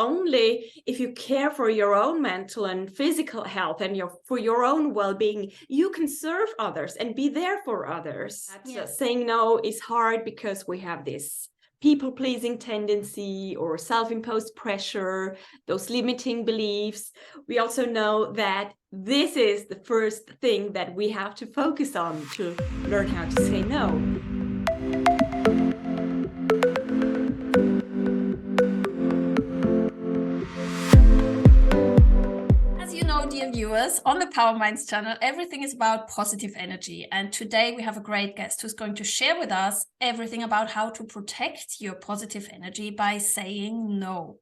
only if you care for your own mental and physical health and for your own well-being, you can serve others and be there for others. Saying no is hard because we have this people-pleasing tendency or self-imposed pressure, those limiting beliefs. We also know that this is the first thing that we have to focus on to learn how to say no. As you know, dear viewers, on the PowerMinds channel, everything is about positive energy. And today we have a great guest who's going to share with us everything about how to protect your positive energy by saying no.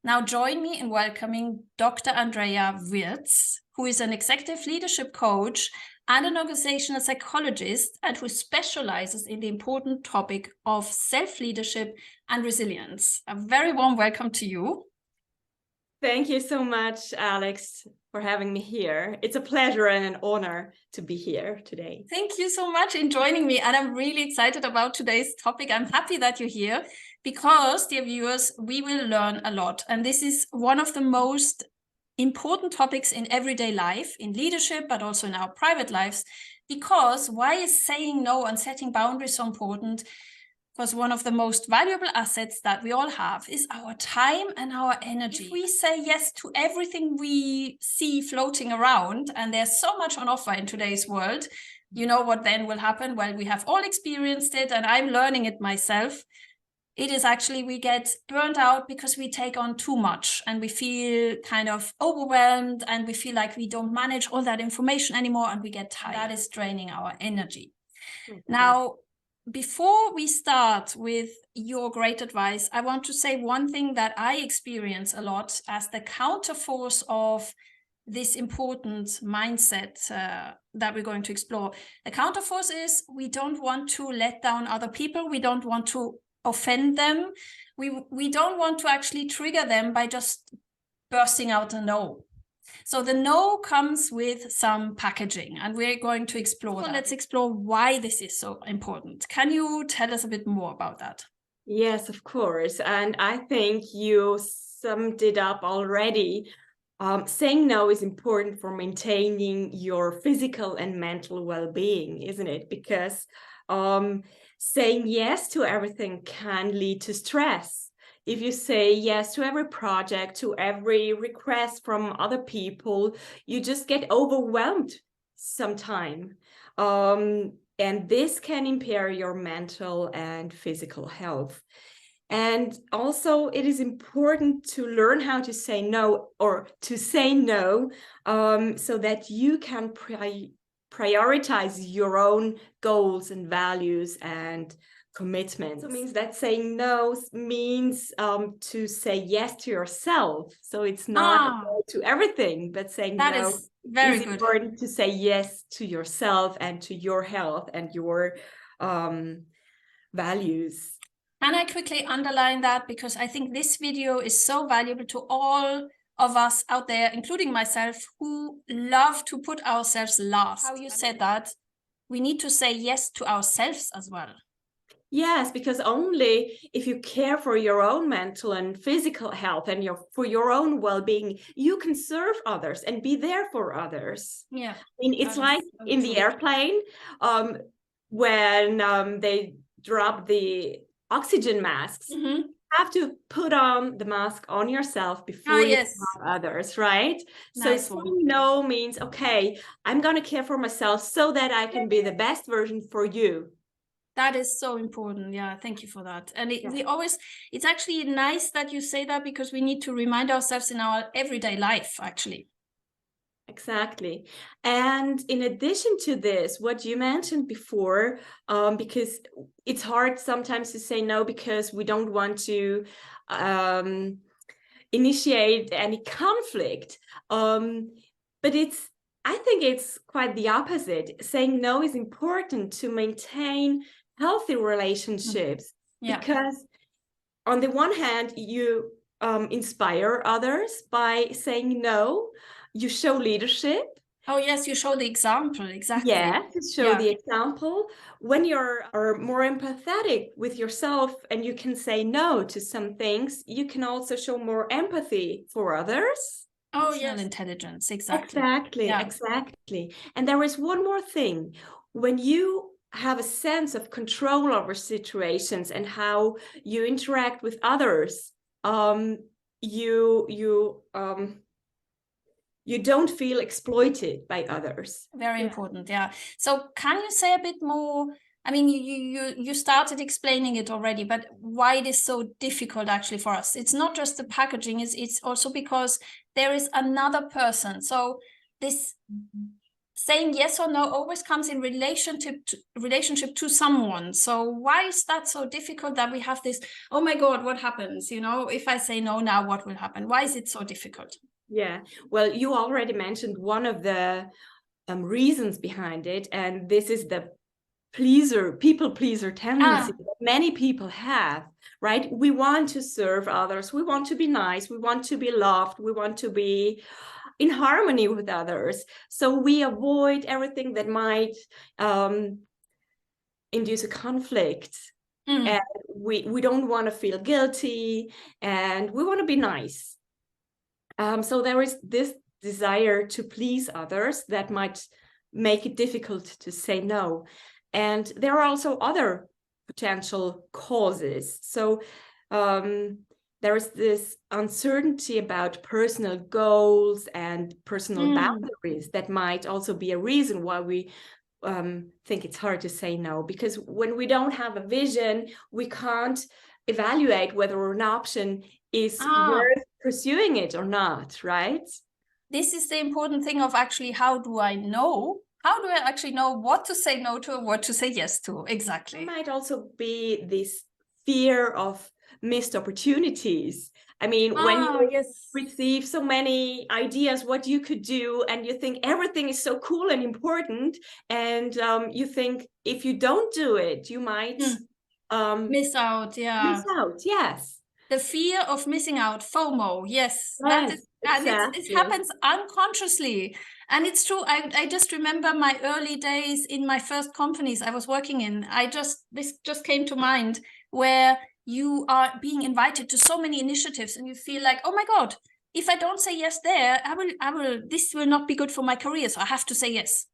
Now join me in welcoming Dr. Andreja Wirz, who is an executive leadership coach and an organizational psychologist, and who specializes in the important topic of self-leadership and resilience. A very warm welcome to you. Thank you so much, Alex, for having me here. It's a pleasure and an honor to be here today. Thank you so much for joining me. And I'm really excited about today's topic. I'm happy that you're here because, dear viewers, we will learn a lot. And this is one of the most important topics in everyday life, in leadership, but also in our private lives. Because why is saying no and setting boundaries so important? Because one of the most valuable assets that we all have is our time and our energy. If we say yes to everything we see floating around, and there's so much on offer in today's world, you know what then will happen? Well, we have all experienced it, and I'm learning it myself. It is actually, we get burnt out because we take on too much and we feel kind of overwhelmed and we feel like we don't manage all that information anymore and we get tired. That is draining our energy. Mm-hmm. Now, before we start with your great advice, I want to say one thing that I experience a lot as the counterforce of this important mindset that we're going to explore. The counterforce is we don't want to let down other people. We don't want to offend them. We don't want to actually trigger them by just bursting out a no. So the no comes with some packaging, and we're going to explore that. Let's explore why this is so important. Can you tell us a bit more about that? Yes, of course. And I think you summed it up already. Saying no is important for maintaining your physical and mental well-being, isn't it? Because saying yes to everything can lead to stress. If you say yes to every project, to every request from other people, you just get overwhelmed sometime. And this can impair your mental and physical health. And also, it is important to learn how to say no, or to say no, so that you can prioritize your own goals and values and commitments. So it means that saying no means to say yes to yourself. So it's not no to everything, but saying that no is very is good. Important to say yes to yourself and to your health and your values. Can I quickly underline that? Because I think this video is so valuable to all of us out there, including myself, who love to put ourselves last. How you said that, we need to say yes to ourselves as well. Yes, because only if you care for your own mental and physical health and for your own well-being, you can serve others and be there for others. Yeah, I mean, it's like so in the airplane, when they drop the oxygen masks, you have to put on the mask on yourself before you help others, right? Nice. So saying no means, okay, I'm going to care for myself so that I can be the best version for you. That is so important. Yeah, thank you for that. And it's actually nice that you say that, because we need to remind ourselves in our everyday life, actually. Exactly. And in addition to this, what you mentioned before, because it's hard sometimes to say no because we don't want to initiate any conflict. But I think it's quite the opposite. Saying no is important to maintain healthy relationships, because on the one hand, you inspire others by saying no. You show leadership, Oh, yes, you show the example, exactly. Yes, to show the example. When you're more empathetic with yourself and you can say no to some things, you can also show more empathy for others. Oh, yes, intelligence, exactly. Exactly. And there is one more thing. When you have a sense of control over situations and how you interact with others, you don't feel exploited by others. Very important, yeah. So can you say a bit more? I mean, you started explaining it already, but why it is so difficult actually for us? It's not just the packaging, it's also because there is another person. So this saying yes or no always comes in relationship to someone. So why is that so difficult that we have this, oh my God, what happens? You know, if I say no now, what will happen? Why is it so difficult? Yeah, well, you already mentioned one of the reasons behind it, and this is the people pleaser tendency that many people have, right? We want to serve others, we want to be nice, we want to be loved, we want to be in harmony with others. So we avoid everything that might induce a conflict. And we don't want to feel guilty, and we want to be nice. So there is this desire to please others that might make it difficult to say no. And there are also other potential causes. So there is this uncertainty about personal goals and personal boundaries that might also be a reason why we think it's hard to say no. Because when we don't have a vision, we can't evaluate whether an option is worth pursuing it or not, right? This is the important thing of actually, how do I know? How do I actually know what to say no to or what to say yes to? Exactly. It might also be this fear of missed opportunities. I mean, when you receive so many ideas what you could do, and you think everything is so cool and important, and you think if you don't do it, you might miss out. Yeah. Miss out, yes. The fear of missing out, FOMO, yes. That is, exactly. And it happens unconsciously. And it's true, I just remember my early days in my first companies I was working in. This just came to mind, where you are being invited to so many initiatives and you feel like, oh my God, if I don't say yes there, this will not be good for my career, so I have to say yes.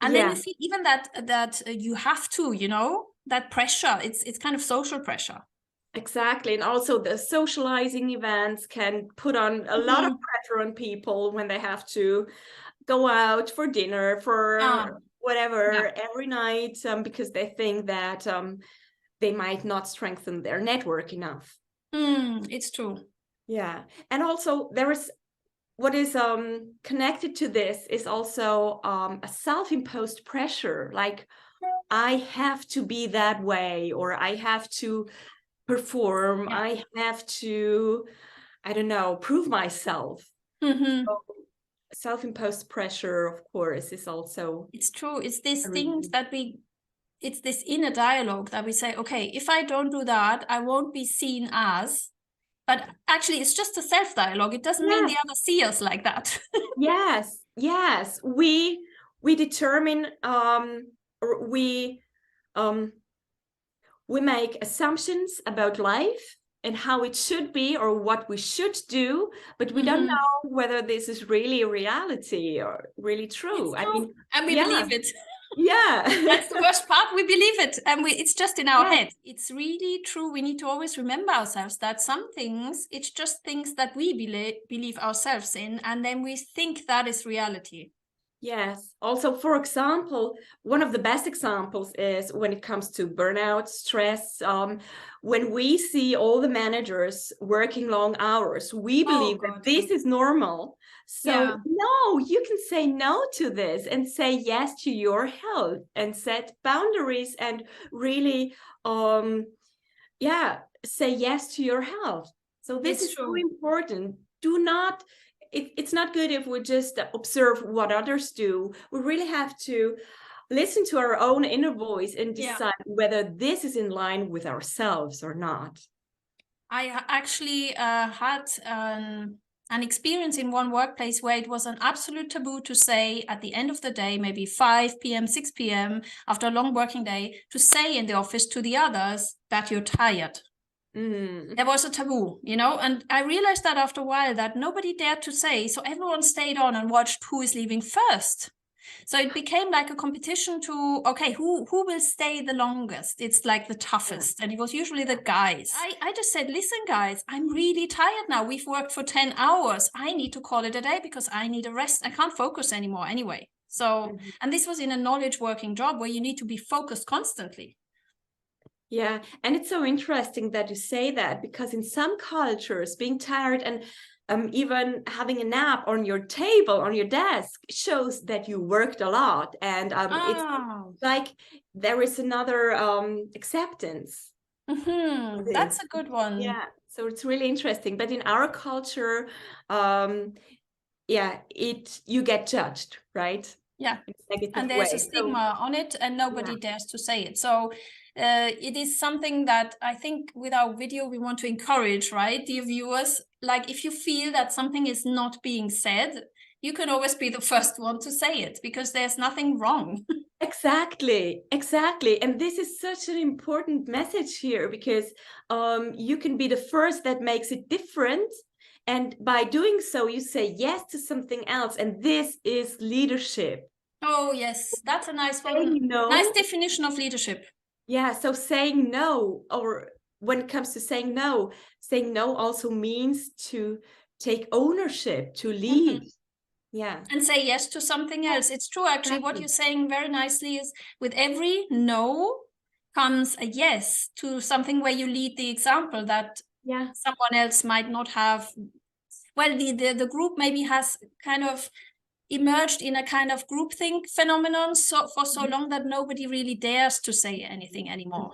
And then you feel even that you have to, you know, that pressure, it's kind of social pressure. Exactly. And also the socializing events can put on a lot of pressure on people when they have to go out for dinner, for whatever, every night, because they think that they might not strengthen their network enough. It's true. Yeah. And also there is what is connected to this is also a self-imposed pressure, like I have to be that way, or I have to perform, I have to, I don't know, prove myself. So self-imposed pressure, of course, is also, it's true. It's these things that it's this inner dialogue that we say, okay, if I don't do that, I won't be seen as, but actually it's just a self-dialogue. It doesn't mean the others see us like that. yes, we determine, we make assumptions about life and how it should be or what we should do, but we don't know whether this is really a reality or really true. I mean, and we believe it. Yeah. That's the worst part. We believe it, and it's just in our head. It's really true. We need to always remember ourselves that some things, it's just things that we believe ourselves in, and then we think that is reality. Yes. Also, for example, one of the best examples is when it comes to burnout, stress. When we see all the managers working long hours, we believe that this is normal. So no, you can say no to this and say yes to your health and set boundaries and really, say yes to your health. So this is so important. Do not. It's not good if we just observe what others do. We really have to listen to our own inner voice and decide whether this is in line with ourselves or not. I actually had an experience in one workplace where it was an absolute taboo to say at the end of the day, maybe 5 p.m., 6 p.m., after a long working day, to say in the office to the others that you're tired. There was a taboo, you know, and I realized that after a while that nobody dared to say, so everyone stayed on and watched who is leaving first. So it became like a competition to, okay, who will stay the longest? It's like the toughest. And it was usually the guys. I just said, listen, guys, I'm really tired now. We've worked for 10 hours. I need to call it a day because I need a rest. I can't focus anymore anyway. So, and this was in a knowledge working job where you need to be focused constantly. Yeah, and it's so interesting that you say that, because in some cultures, being tired and even having a nap on your table, on your desk, shows that you worked a lot. And it's like there is another acceptance. That's a good one. Yeah, so it's really interesting. But in our culture, yeah, you get judged, right? Yeah, and there's a stigma on it, and nobody dares to say it. So it is something that I think with our video we want to encourage, right, dear viewers? Like, if you feel that something is not being said, you can always be the first one to say it, because there's nothing wrong. Exactly. And this is such an important message here, because you can be the first that makes it different. And by doing so, you say yes to something else. And this is leadership. Oh, yes. That's a nice one. No. Nice definition of leadership. Yeah. So saying no, or when it comes to saying no also means to take ownership, to lead. Yeah. And say yes to something else. It's true, actually. What you're saying very nicely is, with every no comes a yes to something where you lead the example that someone else might not have. Well, the group maybe has kind of emerged in a kind of groupthink phenomenon for so long that nobody really dares to say anything anymore.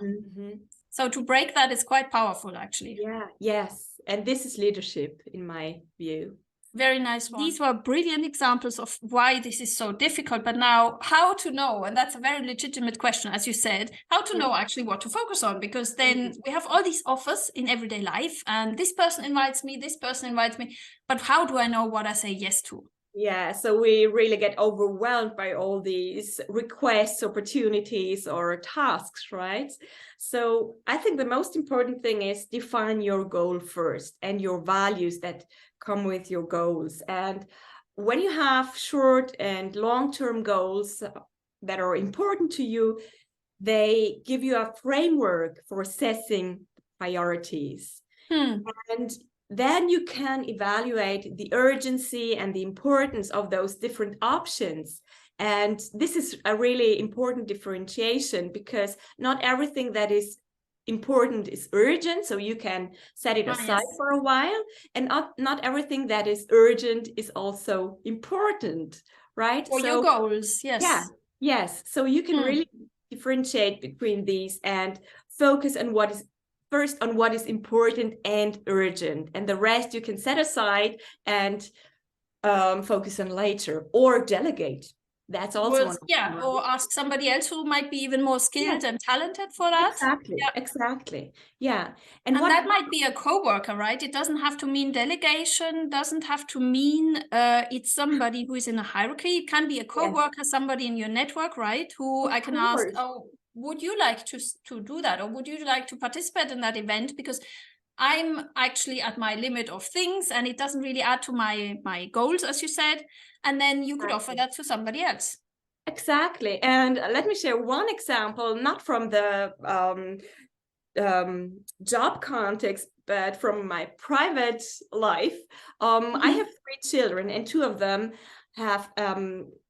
So to break that is quite powerful, actually. Yeah. Yes. And this is leadership, in my view. Very nice one. These were brilliant examples of why this is so difficult. But now, how to know? And that's a very legitimate question, as you said, how to know actually what to focus on? Because then we have all these offers in everyday life, and this person invites me, this person invites me. But how do I know what I say yes to? Yeah, so we really get overwhelmed by all these requests, opportunities, or tasks, right? So I think the most important thing is define your goal first, and your values that come with your goals. And when you have short and long-term goals that are important to you, they give you a framework for assessing priorities. And then you can evaluate the urgency and the importance of those different options. And this is a really important differentiation, because not everything that is important is urgent, so you can set it aside for a while, and not everything that is urgent is also important, right? For your goals, yes. So you can really differentiate between these and focus on what is important and urgent, and the rest you can set aside and focus on later, or delegate. That's also or ask somebody else who might be even more skilled and talented for that. Exactly. Yeah. And that might be a coworker, right? It doesn't have to mean delegation, doesn't have to mean it's somebody who is in a hierarchy. It can be a coworker, somebody in your network, right? Who I can ask, oh, would you like to do that? Or would you like to participate in that event? Because I'm actually at my limit of things, and it doesn't really add to my goals, as you said. And then you could offer that to somebody else. Exactly. And let me share one example, not from the job context, but from my private life. I have 3 children, and 2 of them have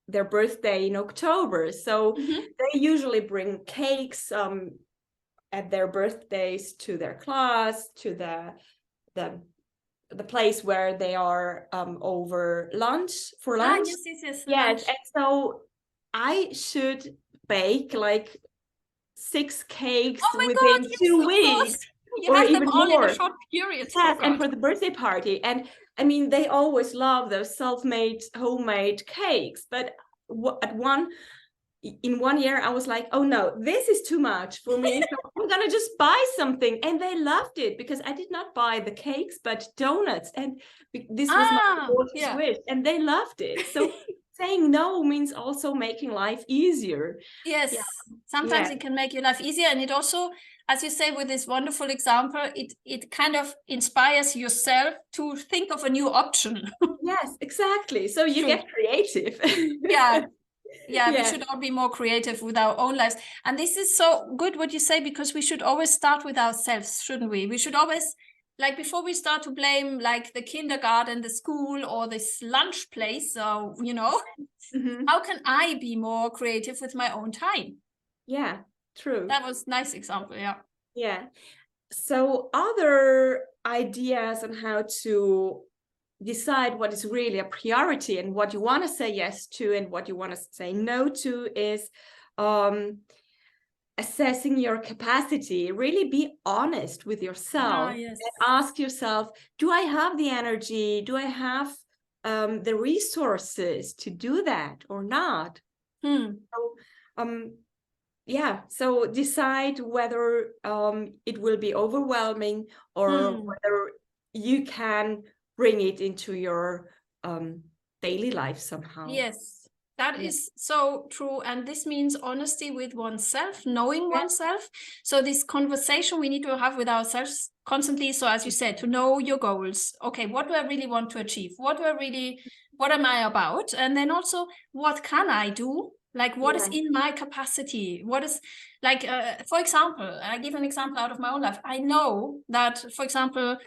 their birthday in October. So they usually bring cakes at their birthdays to their class, to the place where they are over lunch. Yes. And so I should bake like 6 cakes within 2 weeks. You have them all in a short period. Yes, and for the birthday party. And I mean, they always love those self-made, homemade cakes. But at one in one year I was like, oh no, this is too much for me. So I'm gonna just buy something. And they loved it because I did not buy the cakes, but donuts. And this was my daughter's wish, and they loved it. So saying no means also making life easier. Yes, sometimes it can make your life easier. And it also, as you say, with this wonderful example, it kind of inspires yourself to think of a new option. Yes, exactly. So you get creative. Yeah, we should all be more creative with our own lives. And this is so good what you say, because we should always start with ourselves, shouldn't we? We should always, like, before we start to blame like the kindergarten, the school, or this lunch place, so, you know, how can I be more creative with my own time? Yeah, true. That was a nice example. Yeah. So other ideas on how to decide what is really a priority and what you want to say yes to and what you want to say no to is assessing your capacity. Really be honest with yourself and ask yourself, do I have the energy? Do I have the resources to do that or not? So decide whether it will be overwhelming or whether you can bring it into your daily life somehow. Yes, that is so true. And this means honesty with oneself, knowing oneself. So this conversation we need to have with ourselves constantly. So as you said, to know your goals. Okay, what do I really want to achieve? What am I about? And then also, what can I do? Like, what is in my capacity? What is, like, for example, I give an example out of my own life. I know that, for example,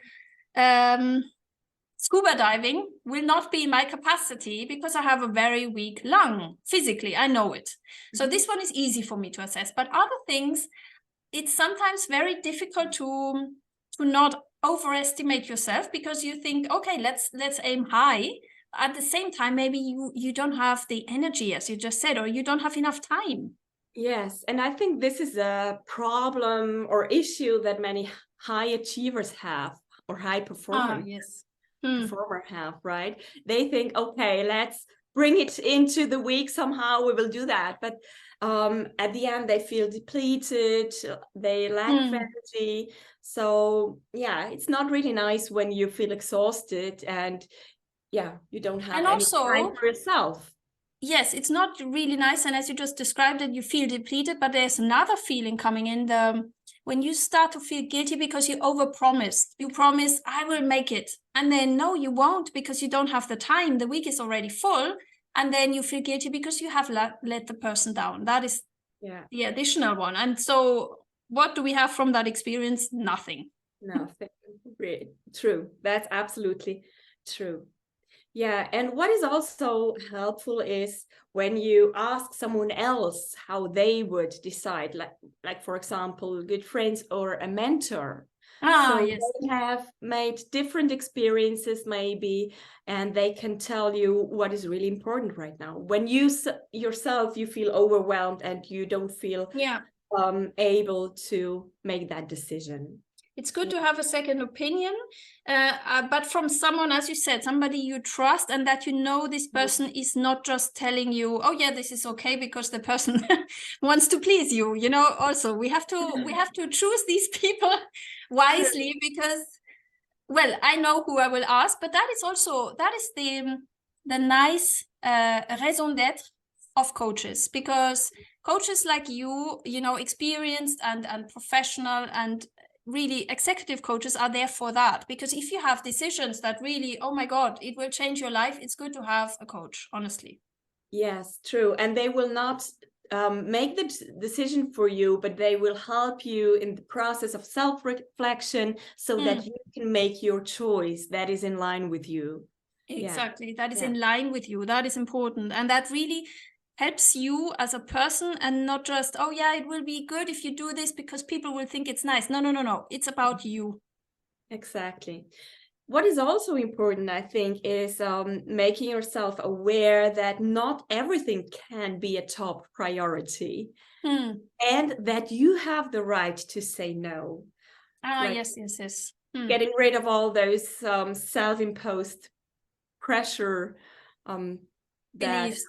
scuba diving will not be my capacity because I have a very weak lung physically. I know it. So this one is easy for me to assess. But other things, it's sometimes very difficult to not overestimate yourself, because you think, okay, let's aim high. At the same time, maybe you don't have the energy, as you just said, or you don't have enough time. Yes, and I think this is a problem or issue that many high achievers have, or high performers performer have, right? They think, okay, let's bring it into the week somehow, we will do that. But at the end, they feel depleted, they lack energy. So yeah, it's not really nice when you feel exhausted and you don't have any time for yourself. Yes, it's not really nice. And as you just described it, you feel depleted, but there's another feeling coming in, when you start to feel guilty because you overpromised. You promise, I will make it. And then no, you won't, because you don't have the time. The week is already full. And then you feel guilty because you have let the person down. That is the additional one. And so what do we have from that experience? Nothing. Nothing. True. That's absolutely true. Yeah, and what is also helpful is when you ask someone else how they would decide, like for example, good friends or a mentor. They have made different experiences maybe, and they can tell you what is really important right now. When you yourself, you feel overwhelmed and you don't feel able to make that decision. It's good to have a second opinion, but from someone, as you said, somebody you trust, and that you know this person is not just telling you, oh yeah, this is okay, because the person wants to please you. You know, also we have to choose these people wisely, because, well, I know who I will ask, but that is the nice raison d'être of coaches, because coaches like you know, experienced and professional and really executive coaches are there for that. Because if you have decisions that really, oh my God, it will change your life, it's good to have a coach, honestly. Yes, true. And they will not make the decision for you, but they will help you in the process of self-reflection so that you can make your choice that is in line with you. Exactly. That is in line with you. That is important. And that really helps you as a person, and not just, oh yeah, it will be good if you do this because people will think it's nice. No. It's about you. Exactly. What is also important, I think, is making yourself aware that not everything can be a top priority, and that you have the right to say no. Yes. Getting rid of all those self-imposed pressure that Beliefs,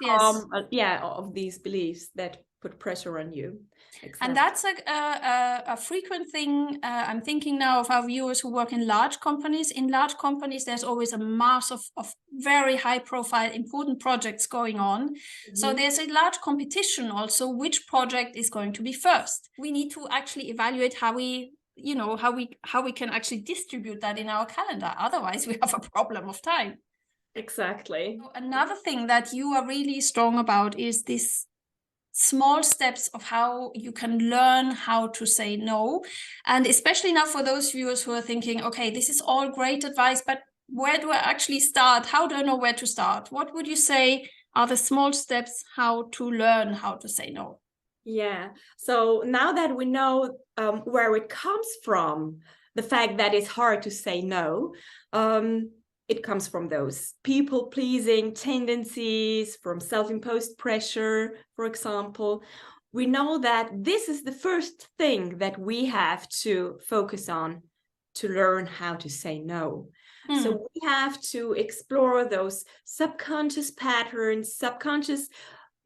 yes. of these beliefs that put pressure on you. Exactly. And that's a frequent thing. I'm thinking now of our viewers who work in large companies. In large companies, there's always a mass of very high profile, important projects going on. Mm-hmm. So there's a large competition also, which project is going to be first. We need to actually evaluate how we can actually distribute that in our calendar. Otherwise, we have a problem of time. Exactly. So another thing that you are really strong about is this small steps of how you can learn how to say no. And especially now for those viewers who are thinking, okay, this is all great advice, but where do I actually start? How do I know where to start? What would you say are the small steps how to learn how to say no? Yeah. So now that we know where it comes from, the fact that it's hard to say no, it comes from those people-pleasing tendencies, from self-imposed pressure, for example. We know that this is the first thing that we have to focus on to learn how to say no. So we have to explore those subconscious patterns, subconscious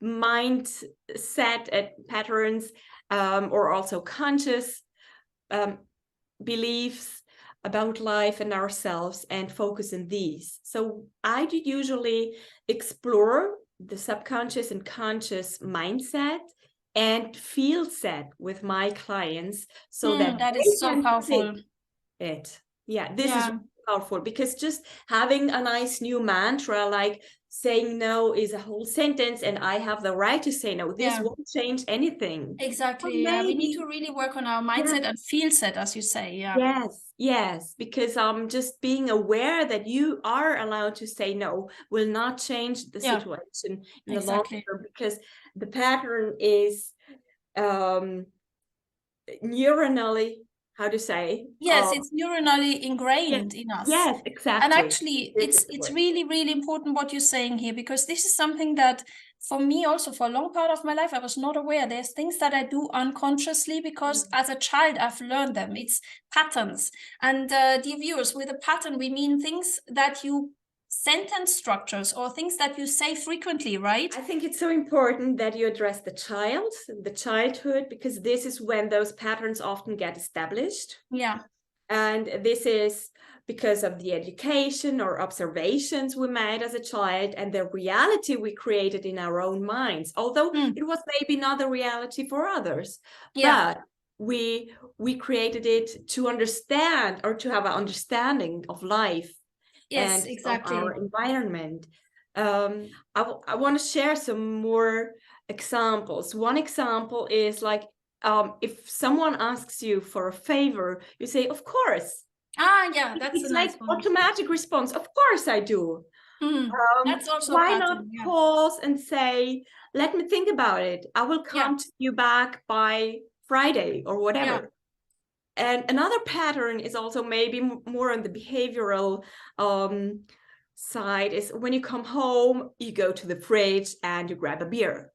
mindset patterns, or also conscious beliefs about life and ourselves, and focus on these. So I do usually explore the subconscious and conscious mindset and Feelset with my clients, so that is so powerful. This is really powerful, because just having a nice new mantra like saying no is a whole sentence and I have the right to say no, this won't change anything. Exactly. Well, we need to really work on our mindset and Feelset, as you say. Yes, because just being aware that you are allowed to say no will not change the situation in the long term, because the pattern is neuronally, how to say? Yes, it's neuronally ingrained in us. Yes, exactly. And actually, it's really, really important what you're saying here, because this is something that for me also for a long part of my life, I was not aware. There's things that I do unconsciously because as a child, I've learned them. It's patterns. And dear viewers, with a pattern, we mean things that you sentence structures or things that you say frequently, right? I think it's so important that you address the childhood, because this is when those patterns often get established. Yeah. And this is because of the education or observations we made as a child and the reality we created in our own minds, although it was maybe not the reality for others. But we created it to understand, or to have an understanding of life. Yes, and exactly. Our environment. I want to share some more examples. One example is like, if someone asks you for a favor, you say, of course. That's it's a nice like one. Automatic response. Of course I do. That's also why not pause and say, let me think about it. I will come to you back by Friday or whatever. And another pattern is also maybe more on the behavioral side, is when you come home, you go to the fridge and you grab a beer.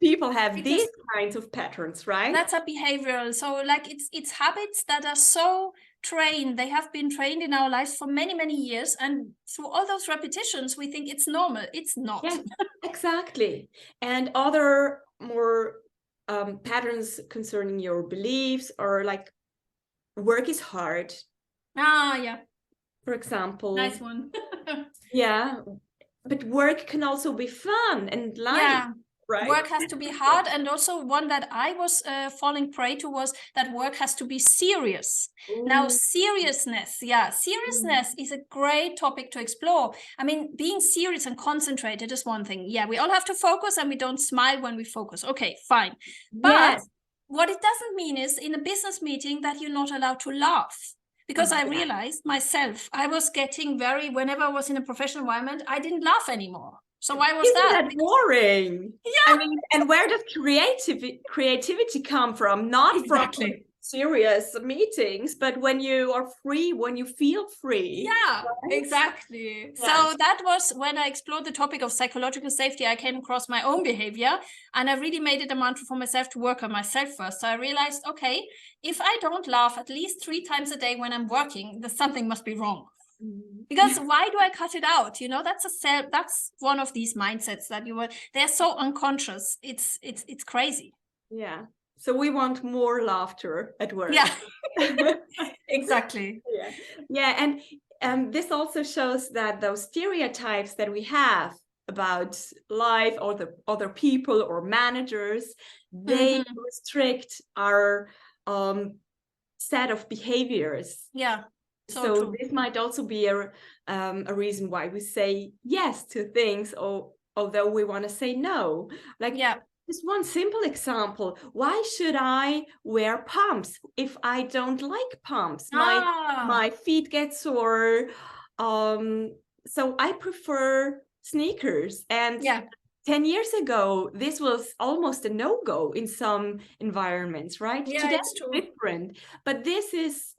People have these kinds of patterns, right? That's a behavioral. So like it's habits that are so trained. They have been trained in our lives for many, many years. And through all those repetitions, we think it's normal. It's not. Yeah, exactly. And other more patterns concerning your beliefs, or like, work is hard. For example. Nice one. But work can also be fun and light. Right? Work has to be hard. And also one that I was falling prey to was that work has to be serious. Now, seriousness is a great topic to explore. I mean, being serious and concentrated is one thing. We all have to focus, and we don't smile when we focus. Okay, fine. But what it doesn't mean is in a business meeting that you're not allowed to laugh. Because I realized myself, I was getting whenever I was in a professional environment, I didn't laugh anymore. So why was that boring? I mean, and where does creativity come from? Not from serious meetings, but when you are free, when you feel free. Exactly. So that was when I explored the topic of psychological safety. I came across my own behavior, and I really made it a mantra for myself to work on myself first. So I realized, okay, if I don't laugh at least 3 times a day when I'm working, then something must be wrong. Because why do I cut it out? You know, that's one of these mindsets that they're so unconscious. It's crazy. Yeah. So we want more laughter at work. Yeah, exactly. Yeah. Yeah. And this also shows that those stereotypes that we have about life or the other people or managers, they restrict our set of behaviors. Yeah. So this might also be a reason why we say yes to things, although we want to say no. Like, just one simple example. Why should I wear pumps if I don't like pumps? My feet get sore. So I prefer sneakers. And 10 years ago, this was almost a no-go in some environments, right? Yeah, today it's true. Different. But this is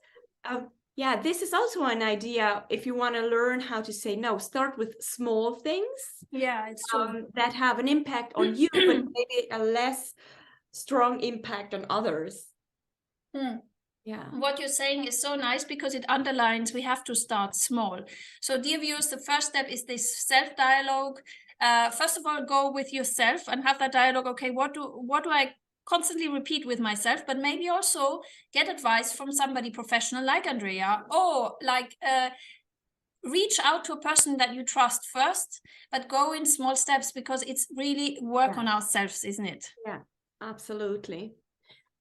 this is also an idea. If you want to learn how to say no, start with small things. Yeah, it's true. That have an impact on you, but maybe a less strong impact on others. Yeah. What you're saying is so nice because it underlines we have to start small. So, dear viewers, the first step is this self-dialogue. First of all, go with yourself and have that dialogue. Okay, what do I constantly repeat with myself? But maybe also get advice from somebody professional like Andreja, or like reach out to a person that you trust first, but go in small steps, because it's really work on ourselves, isn't it? Yeah, absolutely.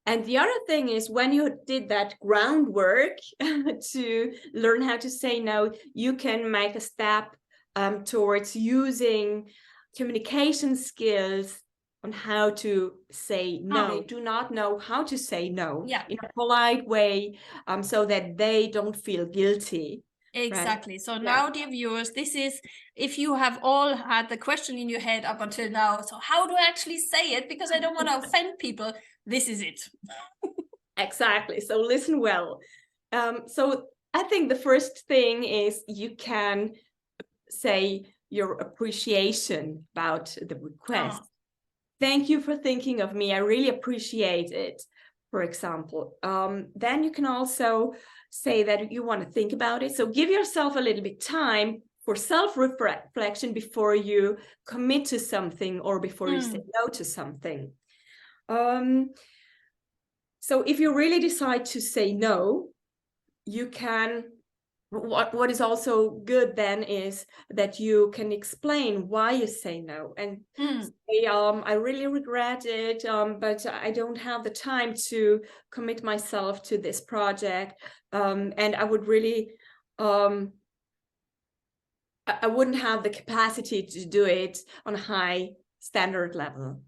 And the other thing is, when you did that groundwork to learn how to say no, you can make a step towards using communication skills on how to say no. They do not know how to say no in a polite way, so that they don't feel guilty. Exactly. Right? So now, dear viewers, this is, if you have all had the question in your head up until now, so how do I actually say it? Because I don't want to offend people. This is it. Exactly. So listen well. So I think the first thing is you can say your appreciation about the request. Thank you for thinking of me. I really appreciate it, for example. Then you can also say that you want to think about it. So give yourself a little bit time for self-reflection before you commit to something or before you say no to something. So if you really decide to say no, you can, what is also good then is that you can explain why you say no, and say, I really regret it, but I don't have the time to commit myself to this project, and I would really, I wouldn't have the capacity to do it on a high standard level.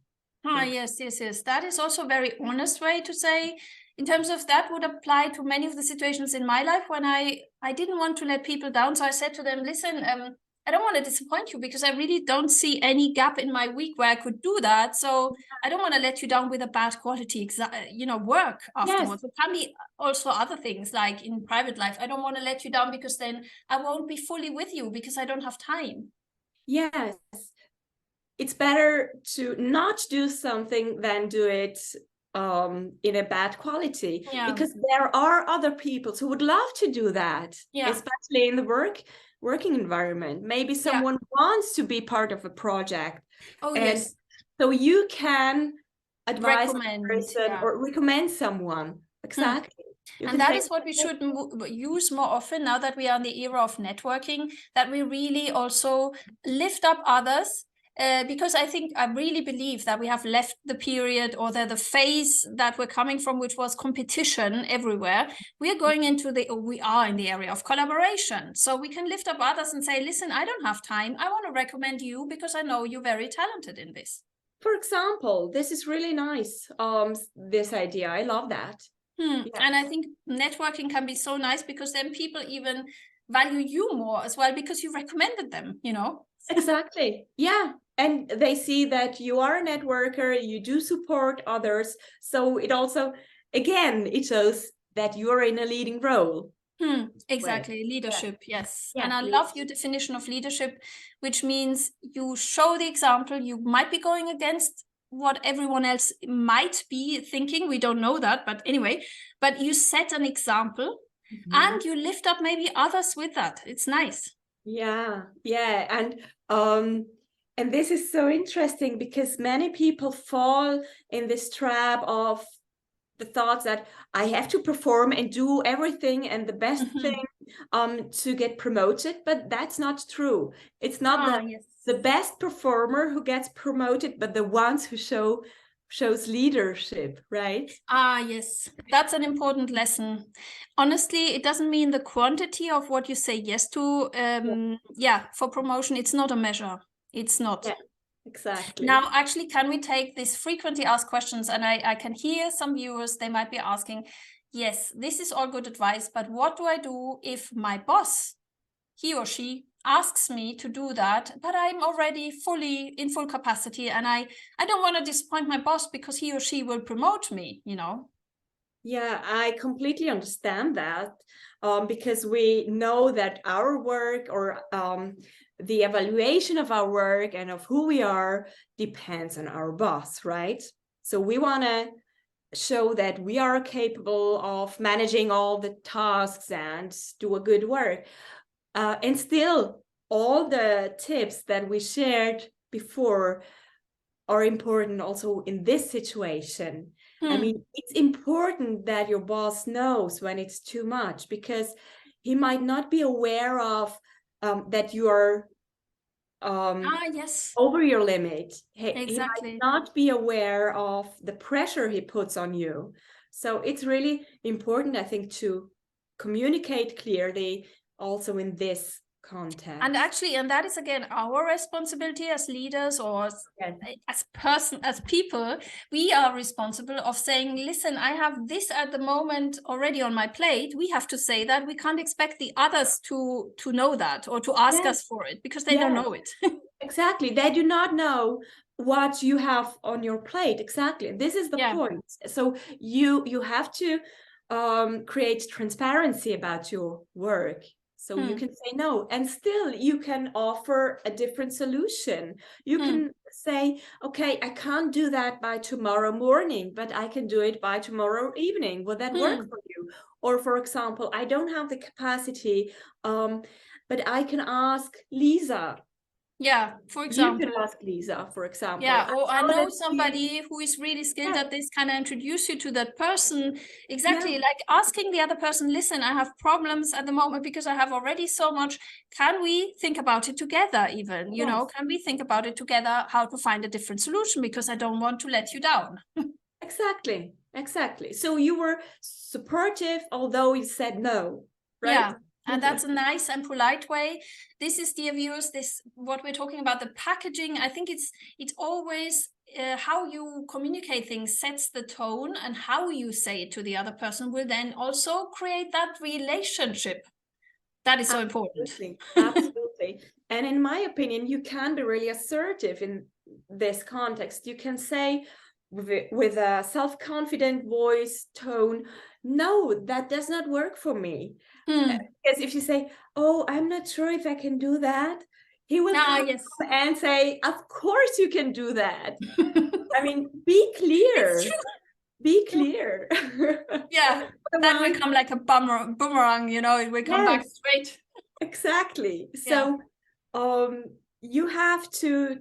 Yes. That is also a very honest way to say. In terms of that would apply to many of the situations in my life when I didn't want to let people down. So I said to them, listen, I don't want to disappoint you because I really don't see any gap in my week where I could do that. So I don't want to let you down with a bad quality, work afterwards. It can be also other things like in private life. I don't want to let you down because then I won't be fully with you because I don't have time. Yes. It's better to not do something than do it in a bad quality, because there are other people who would love to do that, especially in the working environment. Maybe someone wants to be part of a project. So you can advise a person or recommend someone. Exactly. And that is what we should use more often now that we are in the era of networking, that we really also lift up others. Because I really believe that we have left the period or the phase that we're coming from, which was competition everywhere. We are in the area of collaboration. So we can lift up others and say, listen, I don't have time. I want to recommend you because I know you're very talented in this. For example, this is really nice. This idea, I love that. And I think networking can be so nice because then people even value you more as well because you recommended them, Exactly. Yeah. And they see that you are a networker, you do support others. So it also, again, it shows that you're in a leading role. Exactly. Leadership. Yes. And I love your definition of leadership, which means you show the example. You might be going against what everyone else might be thinking. We don't know that, but anyway, but you set an example. and you lift up maybe others with that. It's nice. Yeah, and this is so interesting because many people fall in this trap of the thoughts that I have to perform and do everything and the best thing to get promoted, but that's not true. It's not the best performer who gets promoted, but the ones who shows leadership, right? Yes, that's an important lesson. Honestly, it doesn't mean the quantity of what you say yes to. For promotion, it's not a measure. It's not. Yeah, exactly. Now, actually, can we take these frequently asked questions? And I can hear some viewers, they might be asking, yes, this is all good advice, but what do I do if my boss, he or she, asks me to do that, but I'm already in full capacity, and I don't want to disappoint my boss because he or she will promote me, you know? Yeah, I completely understand that, because we know that our work or the evaluation of our work and of who we are depends on our boss, right? So we want to show that we are capable of managing all the tasks and do a good work. And still, all the tips that we shared before are important also in this situation. I mean, it's important that your boss knows when it's too much, because he might not be aware of that you are over your limit. He might not be aware of the pressure he puts on you. So it's really important, I think, to communicate clearly also in this context. And actually, and that is again our responsibility as leaders or as people. We are responsible of saying, listen, I have this at the moment already on my plate. We have to say that. We can't expect the others to know that or to ask us for it, because they don't know it. Exactly. They do not know what you have on your plate. Exactly. This is the point. So you have to create transparency about your work. So you can say no, and still you can offer a different solution. You can say, okay, I can't do that by tomorrow morning, but I can do it by tomorrow evening. Will that work for you? Or for example, I don't have the capacity, but I can ask Lisa. Yeah, for example. You can ask Lisa, for example. Yeah, or I know somebody who is really skilled at this, can I introduce you to that person? Exactly, like asking the other person, listen, I have problems at the moment because I have already so much. Can we think about it together even? You know, can we think about it together, how to find a different solution, because I don't want to let you down. Exactly. So you were supportive, although you said no, right? Yeah. And that's a nice and polite way. This is, dear viewers, what we're talking about, the packaging. I think it's always how you communicate things sets the tone, and how you say it to the other person will then also create that relationship. That is so important. Absolutely. And in my opinion, you can be really assertive in this context. You can say with a self-confident voice tone, no, that does not work for me. Because if you say, oh, I'm not sure if I can do that, he will come and say, of course you can do that. I mean, be clear. Be clear. Yeah, that will come like a boomerang, you know, it will come back straight. Exactly. So you have to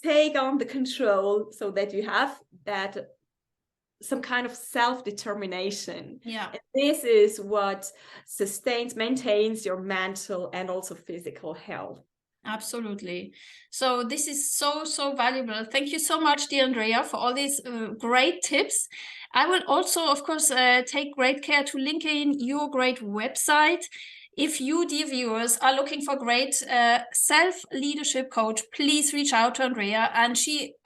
take on the control so that you have that some kind of self-determination. Yeah. And this is what maintains your mental and also physical health. Absolutely. So this is so valuable. Thank you so much, dear Andreja, for all these great tips. I will also, of course, take great care to link in your great website. If you, dear viewers, are looking for great self-leadership coach, please reach out to Andreja.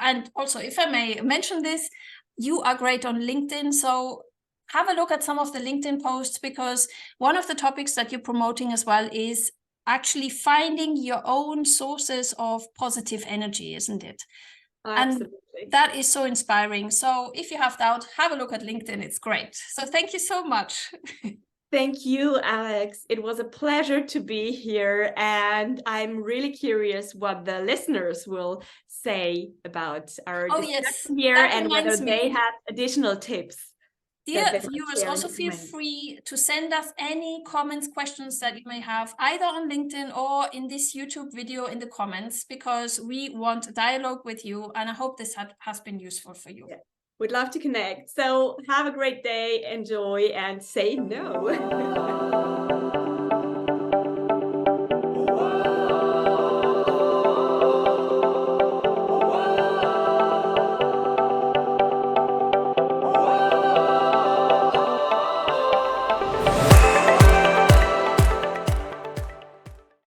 And also, if I may mention this, you are great on LinkedIn. So have a look at some of the LinkedIn posts, because one of the topics that you're promoting as well is actually finding your own sources of positive energy, isn't it? Absolutely. And that is so inspiring. So if you have doubt, have a look at LinkedIn. It's great. So thank you so much. Thank you, Alex. It was a pleasure to be here. And I'm really curious what the listeners will say about our discussion here, and whether they have additional tips. Dear that they might viewers, share in also the feel comments. free to send us any comments, questions that you may have, either on LinkedIn or in this YouTube video in the comments, because we want dialogue with you, and I hope this has been useful for you. Yeah. We'd love to connect. So have a great day, enjoy, and say no.